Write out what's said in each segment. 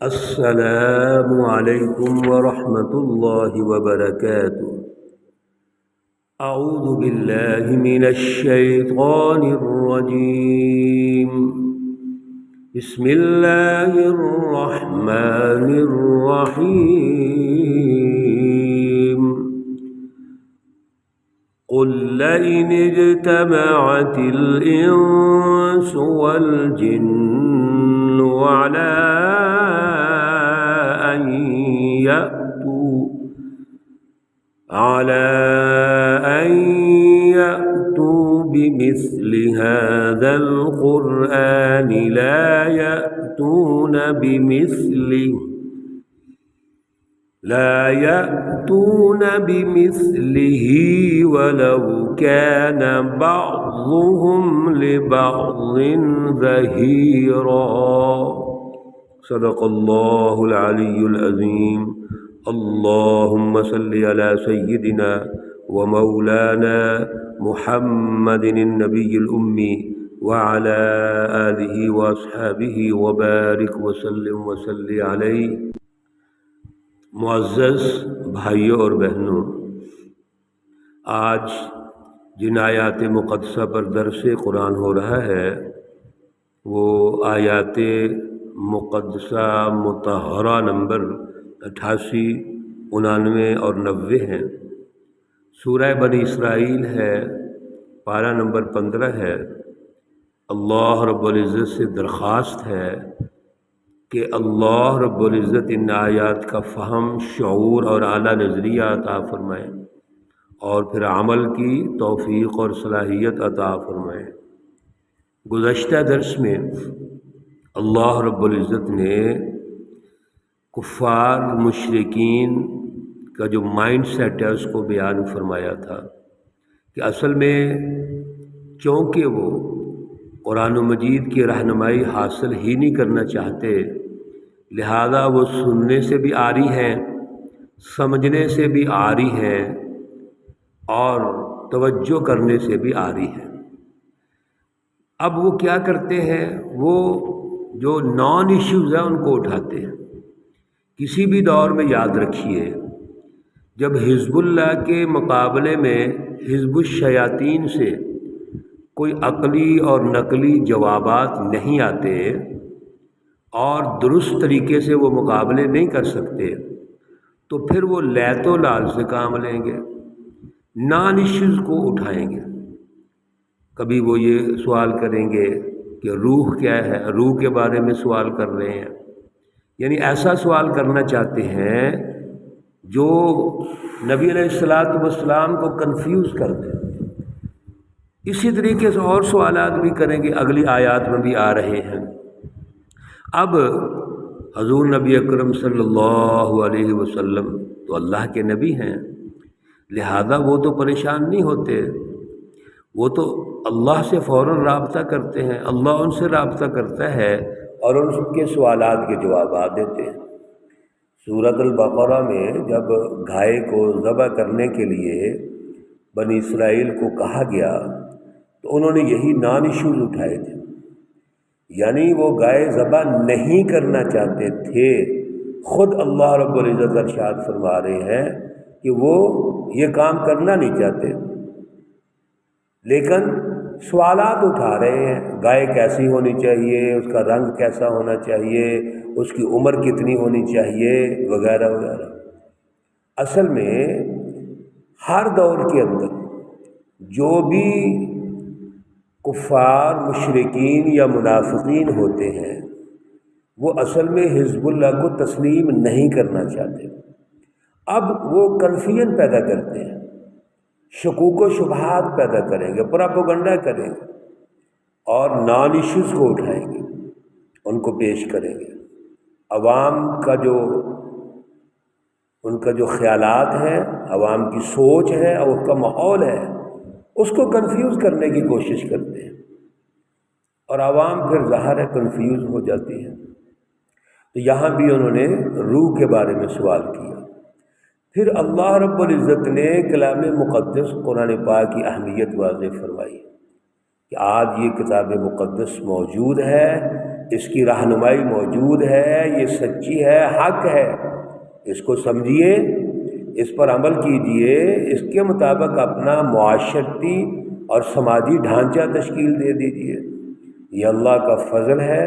السلام علیکم ورحمۃ اللہ وبرکاتہ۔ اعوذ باللہ من الشیطان الرجیم، بسم اللہ الرحمن الرحیم۔ قل لئن اجتمعت الإنس والجن على أن يأتوا بمثل هذا القرآن لا يأتون بمثله ولو كان بعضهم لبعض ظهيرا۔ صدق اللہ العلی العظیم۔ اللہم صل علی سیدنا ومولانا محمد النبی الأمی وعلى آلہ واصحابہ وبارک وسلم وصلی علیہ۔ معزز بھائیوں اور بہنوں، آج جن آیات مقدسہ پر درس قرآن ہو رہا ہے وہ آیات مقدسہ مطہرہ نمبر 88، 89 اور 90 ہیں۔ سورہ بنی اسرائیل ہے، پارہ نمبر 15 ہے۔ اللہ رب العزت سے درخواست ہے کہ اللہ رب العزت ان آیات کا فہم، شعور اور اعلیٰ نظریہ عطا فرمائے اور پھر عمل کی توفیق اور صلاحیت عطا فرمائے۔ گزشتہ درس میں اللہ رب العزت نے کفار مشرکین کا جو مائنڈ سیٹ ہے اس کو بیان فرمایا تھا کہ اصل میں چونکہ وہ قرآن مجید کی رہنمائی حاصل ہی نہیں کرنا چاہتے، لہذا وہ سننے سے بھی عاری ہیں، سمجھنے سے بھی عاری ہیں اور توجہ کرنے سے بھی عاری ہیں۔ اب وہ کیا کرتے ہیں، وہ جو نان ایشوز ہیں ان کو اٹھاتے ہیں۔ کسی بھی دور میں یاد رکھیے، جب حزب اللہ کے مقابلے میں حزب الشیاطین سے کوئی عقلی اور نقلی جوابات نہیں آتے اور درست طریقے سے وہ مقابلے نہیں کر سکتے تو پھر وہ لیت و لال سے کام لیں گے، نان ایشوز کو اٹھائیں گے۔ کبھی وہ یہ سوال کریں گے کہ روح کیا ہے، روح کے بارے میں سوال کر رہے ہیں، یعنی ایسا سوال کرنا چاہتے ہیں جو نبی علیہ السلام کو کنفیوز کر دے۔ اسی طریقے سے اور سوالات بھی کریں گے، اگلی آیات میں بھی آ رہے ہیں۔ اب حضور نبی اکرم صلی اللہ علیہ وسلم تو اللہ کے نبی ہیں، لہذا وہ تو پریشان نہیں ہوتے، وہ تو اللہ سے فوراً رابطہ کرتے ہیں، اللہ ان سے رابطہ کرتا ہے اور ان کے سوالات کے جوابات دیتے ہیں۔ سورۃ البقرہ میں جب گائے کو ذبح کرنے کے لیے بنی اسرائیل کو کہا گیا تو انہوں نے یہی نان ایشوز اٹھائے تھے، یعنی وہ گائے ذبح نہیں کرنا چاہتے تھے۔ خود اللہ رب العزت ارشاد فرما رہے ہیں کہ وہ یہ کام کرنا نہیں چاہتے، لیکن سوالات اٹھا رہے ہیں، گائے کیسی ہونی چاہیے، اس کا رنگ کیسا ہونا چاہیے، اس کی عمر کتنی ہونی چاہیے، وغیرہ وغیرہ۔ اصل میں ہر دور کے اندر جو بھی کفار، مشرکین یا منافقین ہوتے ہیں وہ اصل میں حزب اللہ کو تسلیم نہیں کرنا چاہتے۔ اب وہ کنفیوژن پیدا کرتے ہیں، شکوک و شبہات پیدا کریں گے، پراپیگنڈا کریں گے اور نان ایشوز کو اٹھائیں گے، ان کو پیش کریں گے۔ عوام کا جو ان کا جو خیالات ہیں، عوام کی سوچ ہے اور اس کا ماحول ہے، اس کو کنفیوز کرنے کی کوشش کرتے ہیں اور عوام پھر ظاہر ہے کنفیوز ہو جاتی ہے۔ تو یہاں بھی انہوں نے روح کے بارے میں سوال کیا۔ پھر اللہ رب العزت نے کلام مقدس قرآن پاک کی اہمیت واضح فرمائی کہ آج یہ کتاب مقدس موجود ہے، اس کی رہنمائی موجود ہے، یہ سچی ہے، حق ہے، اس کو سمجھیے، اس پر عمل کیجئے، اس کے مطابق اپنا معاشرتی اور سماجی ڈھانچہ تشکیل دے دیجئے۔ یہ اللہ کا فضل ہے،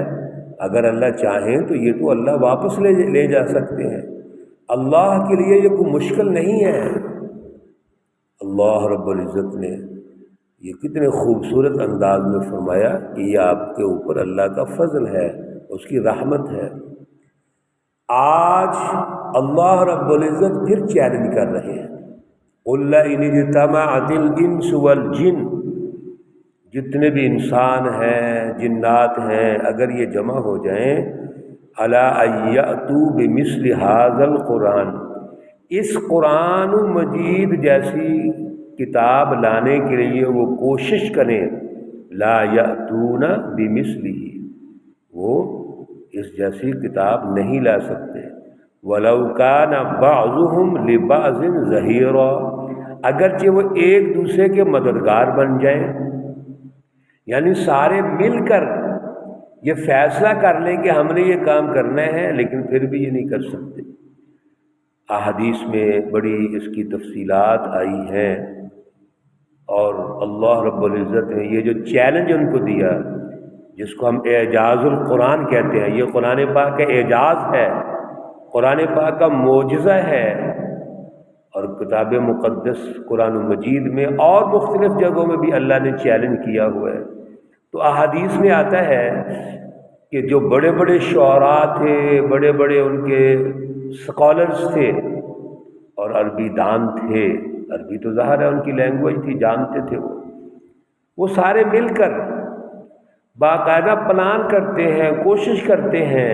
اگر اللہ چاہیں تو یہ تو اللہ واپس لے جا سکتے ہیں۔ اللہ کے لیے یہ کوئی مشکل نہیں ہے۔ اللہ رب العزت نے یہ کتنے خوبصورت انداز میں فرمایا کہ یہ آپ کے اوپر اللہ کا فضل ہے، اس کی رحمت ہے۔ آج اللہ رب العزت پھر چیلنج کر رہے ہیں، قُلْ إِنِ اجْتَمَعَتِ الْإِنسُ وَالْجِنُّ، جتنے بھی انسان ہیں، جنات ہیں، اگر یہ جمع ہو جائیں، عَلَىٰ أَن يَأْتُوا بِمِثْلِ هَٰذَا الْقُرْآنِ، اس قرآن مجید جیسی کتاب لانے کے لیے وہ کوشش کریں، لا یأتون بمثلہ، وہ اس جیسی کتاب نہیں لا سکتے، ولو کان بعضهم لبعض ظہیرا، اگرچہ وہ ایک دوسرے کے مددگار بن جائیں، یعنی سارے مل کر یہ فیصلہ کر لیں کہ ہم نے یہ کام کرنا ہے، لیکن پھر بھی یہ نہیں کر سکتے۔ احادیث میں بڑی اس کی تفصیلات آئی ہیں، اور اللہ رب العزت نے یہ جو چیلنج ان کو دیا، جس کو ہم اعجاز القرآن کہتے ہیں، یہ قرآن پاک کا اعجاز ہے، قرآن پاک کا معجزہ ہے، اور کتاب مقدس قرآن مجید میں اور مختلف جگہوں میں بھی اللہ نے چیلنج کیا ہوا ہے۔ تو احادیث میں آتا ہے کہ جو بڑے بڑے شعراء تھے، بڑے بڑے ان کے اسکالرز تھے اور عربی دان تھے، عربی تو ظاہر ہے ان کی لینگویج تھی، جانتے تھے وہ سارے مل کر باقاعدہ پلان کرتے ہیں، کوشش کرتے ہیں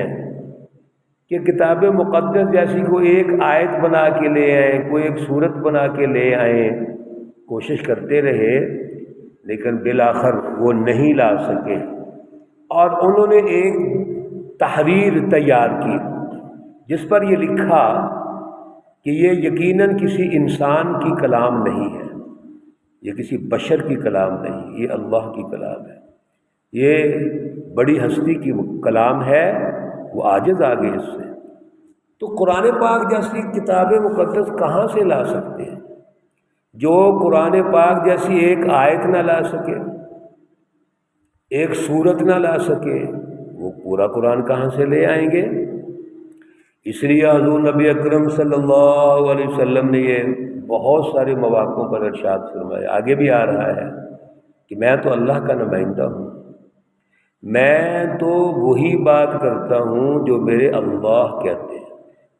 کہ کتاب مقدس جیسی کوئی ایک آیت بنا کے لے آئیں، کوئی ایک صورت بنا کے لے آئیں، کوشش کرتے رہے، لیکن بالآخر وہ نہیں لا سکے، اور انہوں نے ایک تحریر تیار کی جس پر یہ لکھا کہ یہ یقیناً کسی انسان کی کلام نہیں ہے، یہ کسی بشر کی کلام نہیں، یہ اللہ کی کلام ہے، یہ بڑی ہستی کی کلام ہے، وہ عاجز آگے اس سے۔ تو قرآن پاک جیسی کتاب مقدس کہاں سے لا سکتے ہیں؟ جو قرآن پاک جیسی ایک آیت نہ لا سکے، ایک سورت نہ لا سکے، وہ پورا قرآن کہاں سے لے آئیں گے؟ اس لیے حضور نبی اکرم صلی اللہ علیہ وسلم نے یہ بہت سارے مواقعوں پر ارشاد فرمایا، آگے بھی آ رہا ہے کہ میں تو اللہ کا نمائندہ ہوں، میں تو وہی بات کرتا ہوں جو میرے اللہ کہتے ہیں،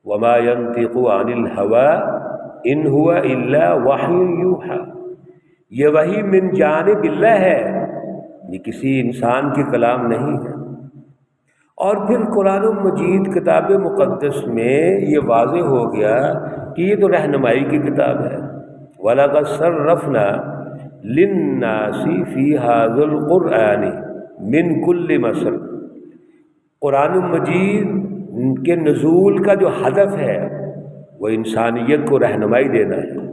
وما ينطق عن الهوى ان هو الا وحی یوحی، یہ وحی من جانب اللہ ہے، یہ کسی انسان کی کلام نہیں ہے۔ اور پھر قرآن مجید کتاب مقدس میں یہ واضح ہو گیا کہ یہ تو رہنمائی کی کتاب ہے، وَلَقَدْ صَرَّفْنَا لِلنَّاسِ فِي هَذَا الْقُرْآنِ مِنْ كُلِّ مَثَلٍ، قرآن مجید کے نزول کا جو ہدف ہے وہ انسانیت کو رہنمائی دینا ہے،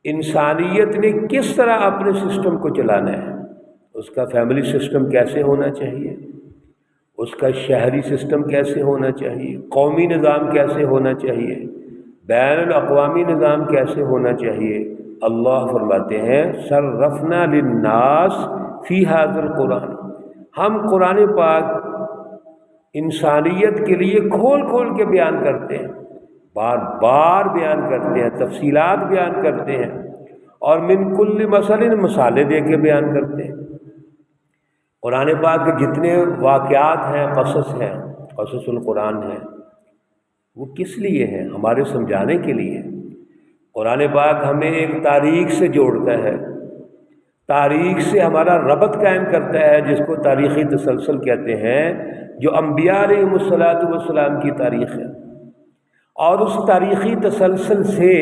انسانیت نے کس طرح اپنے سسٹم کو چلانا ہے، اس کا فیملی سسٹم کیسے ہونا چاہیے، اس کا شہری سسٹم کیسے ہونا چاہیے، قومی نظام کیسے ہونا چاہیے، بین الاقوامی نظام کیسے ہونا چاہیے۔ اللہ فرماتے ہیں صرفنا للناس فی ھذا القرآن، ہم قرآن پاک انسانیت کے لیے کھول کھول کے بیان کرتے ہیں، بار بار بیان کرتے ہیں، تفصیلات بیان کرتے ہیں، اور من کل مثل مثالیں دے کے بیان کرتے ہیں۔ قرآن پاک کے جتنے واقعات ہیں، قصص القرآن ہیں، وہ کس لیے ہیں؟ ہمارے سمجھانے کے لیے۔ قرآن پاک ہمیں ایک تاریخ سے جوڑتا ہے، تاریخ سے ہمارا ربط قائم کرتا ہے، جس کو تاریخی تسلسل کہتے ہیں، جو انبیاء علیہم السلام کی تاریخ ہے، اور اس تاریخی تسلسل سے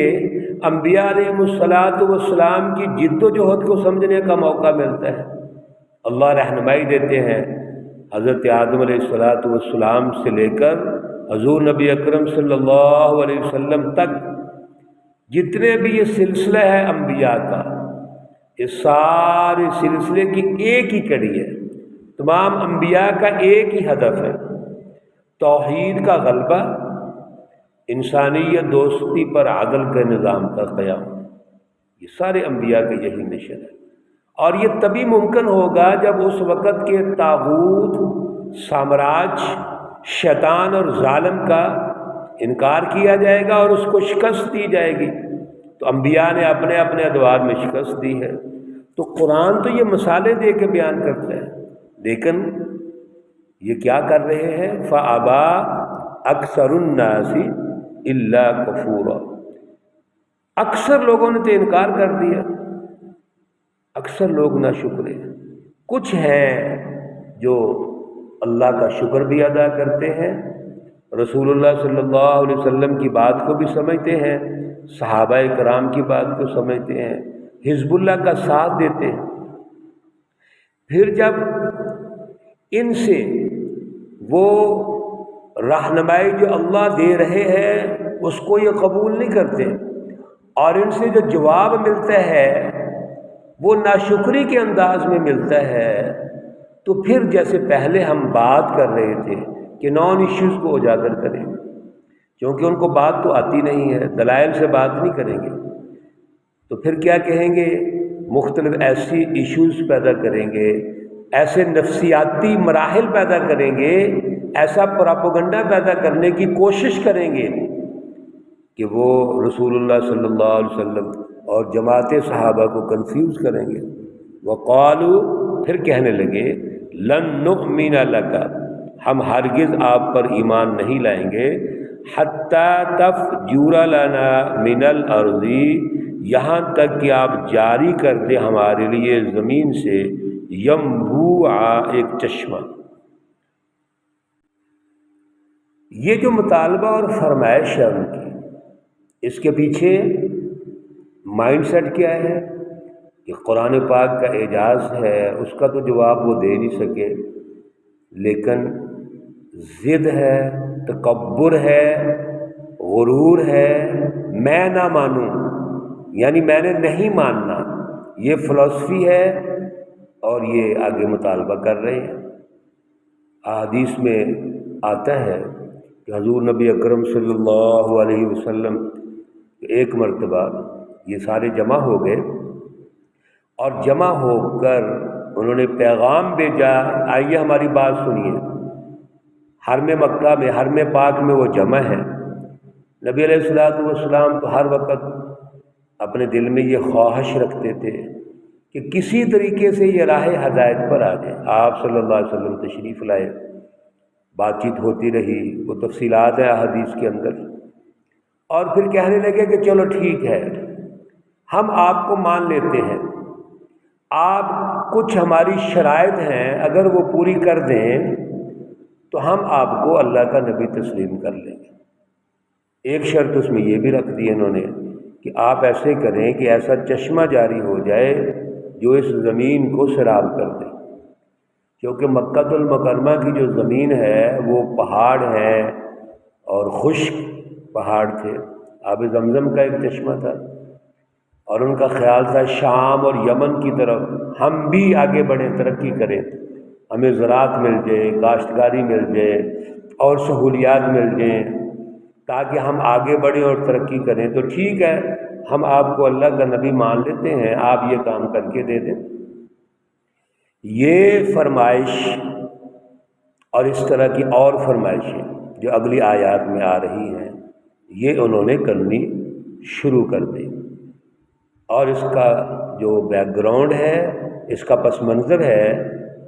انبیاء علیہم السلام کی جد و جہد کو سمجھنے کا موقع ملتا ہے۔ اللہ رہنمائی دیتے ہیں، حضرت آدم علیہ السلام سے لے کر حضور نبی اکرم صلی اللہ علیہ وسلم تک جتنے بھی یہ سلسلہ ہے انبیاء کا، اس سارے سلسلے کی ایک ہی کڑی ہے، تمام انبیاء کا ایک ہی ہدف ہے، توحید کا غلبہ، انسانیت دوستی پر عدل کے نظام کا قیام۔ یہ سارے انبیاء کا یہی مشن ہے، اور یہ تبھی ممکن ہوگا جب اس وقت کے طاغوت، سامراج، شیطان اور ظالم کا انکار کیا جائے گا اور اس کو شکست دی جائے گی۔ تو انبیاء نے اپنے اپنے ادوار میں شکست دی ہے۔ تو قرآن تو یہ مثالیں دے کے بیان کرتا ہے، لیکن یہ کیا کر رہے ہیں؟ فَأَبَى أَكْثَرُ النَّاسِ إِلَّا كُفُورًا، اکثر لوگوں نے تو انکار کر دیا، اکثر لوگ ناشکرے ہیں۔ کچھ ہیں جو اللہ کا شکر بھی ادا کرتے ہیں، رسول اللہ صلی اللہ علیہ وسلم کی بات کو بھی سمجھتے ہیں، صحابہ کرام کی بات کو سمجھتے ہیں، حزب اللہ کا ساتھ دیتے ہیں۔ پھر جب ان سے وہ رہنمائی جو اللہ دے رہے ہیں اس کو یہ قبول نہیں کرتے، اور ان سے جو جواب ملتا ہے وہ ناشکری کے انداز میں ملتا ہے، تو پھر جیسے پہلے ہم بات کر رہے تھے کہ نان ایشوز کو اجاگر کریں گے، کیونکہ ان کو بات تو آتی نہیں ہے، دلائل سے بات نہیں کریں گے، تو پھر کیا کہیں گے؟ مختلف ایسی ایشوز پیدا کریں گے، ایسے نفسیاتی مراحل پیدا کریں گے، ایسا پراپیگنڈا پیدا کرنے کی کوشش کریں گے کہ وہ رسول اللہ صلی اللہ علیہ وسلم اور جماعت صحابہ کو کنفیوز کریں گے۔ وقالوا، پھر کہنے لگے، لن نؤمن لک، ہم ہرگز آپ پر ایمان نہیں لائیں گے، حتی تفجر لنا من الارض، یہاں تک کہ آپ جاری کر دیں ہمارے لیے زمین سے ینبوعا، ایک چشمہ۔ یہ جو مطالبہ اور فرمائش ہے ان کی، اس کے پیچھے مائنڈ سیٹ کیا ہے کہ قرآن پاک کا اعجاز ہے، اس کا تو جواب وہ دے نہیں سکے، لیکن ضد ہے، تکبر ہے، غرور ہے، میں نہ مانوں، یعنی میں نے نہیں ماننا، یہ فلسفی ہے، اور یہ آگے مطالبہ کر رہے ہیں۔ احادیث میں آتا ہے کہ حضور نبی اکرم صلی اللہ علیہ وسلم ایک مرتبہ یہ سارے جمع ہو گئے، اور جمع ہو کر انہوں نے پیغام بھیجا، آئیے ہماری بات سنیے۔ حرم مکہ میں، حرم پاک میں وہ جمع ہے۔ نبی علیہ الصلوۃ والسلام تو ہر وقت اپنے دل میں یہ خواہش رکھتے تھے کہ کسی طریقے سے یہ راہ ہدایت پر آ جائیں۔ آپ صلی اللہ علیہ وسلم تشریف لائے، بات چیت ہوتی رہی، وہ تفصیلات ہیں حدیث کے اندر، اور پھر کہنے لگے کہ چلو ٹھیک ہے، ہم آپ کو مان لیتے ہیں، آپ کچھ ہماری شرائط ہیں اگر وہ پوری کر دیں تو ہم آپ کو اللہ کا نبی تسلیم کر لیں گے۔ ایک شرط اس میں یہ بھی رکھ دی انہوں نے کہ آپ ایسے کریں کہ ایسا چشمہ جاری ہو جائے جو اس زمین کو سیراب کر دے، کیونکہ مکہ المکرمہ کی جو زمین ہے وہ پہاڑ ہے، اور خشک پہاڑ تھے، آب زمزم کا ایک چشمہ تھا، اور ان کا خیال تھا شام اور یمن کی طرف ہم بھی آگے بڑھیں، ترقی کریں، ہمیں زراعت مل جائے، کاشتکاری مل جائے اور سہولیات مل جائیں، تاکہ ہم آگے بڑھیں اور ترقی کریں۔ تو ٹھیک ہے، ہم آپ کو اللہ کا نبی مان لیتے ہیں، آپ یہ کام کر کے دے دیں۔ یہ فرمائش اور اس طرح کی اور فرمائشیں جو اگلی آیات میں آ رہی ہیں، یہ انہوں نے کرنی شروع کر دی، اور اس کا جو بیک گراؤنڈ ہے، اس کا پس منظر ہے،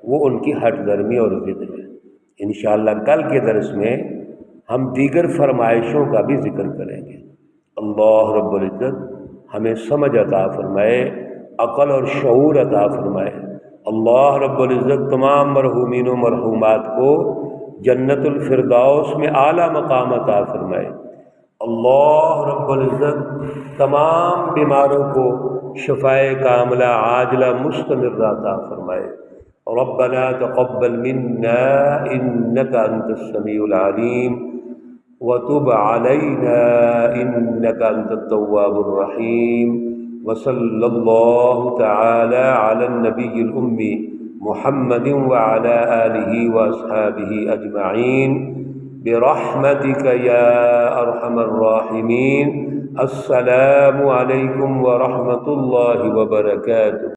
وہ ان کی ہٹ درمی اور ضد ہے۔ انشاءاللہ کل کے درس میں ہم دیگر فرمائشوں کا بھی ذکر کریں گے۔ اللہ رب العزت ہمیں سمجھ عطا فرمائے، عقل اور شعور عطا فرمائے۔ اللہ رب العزت تمام مرحومین و مرحومات کو جنت الفردوس میں اعلیٰ مقام عطا فرمائے۔ اللہ رب العزت تمام بیماروں کو شفائے کاملہ عاجلہ مستمرہ عطا فرمائے۔ ربنا تقبل منا انك انت السميع العليم وتب علينا انك انت التواب الرحيم، وصلى الله تعالى على النبي الأمي محمد وعلى آله وأصحابه أجمعين برحمتك يا أرحم الراحمين. السلام علیکم ورحمۃ اللہ وبرکاتہ.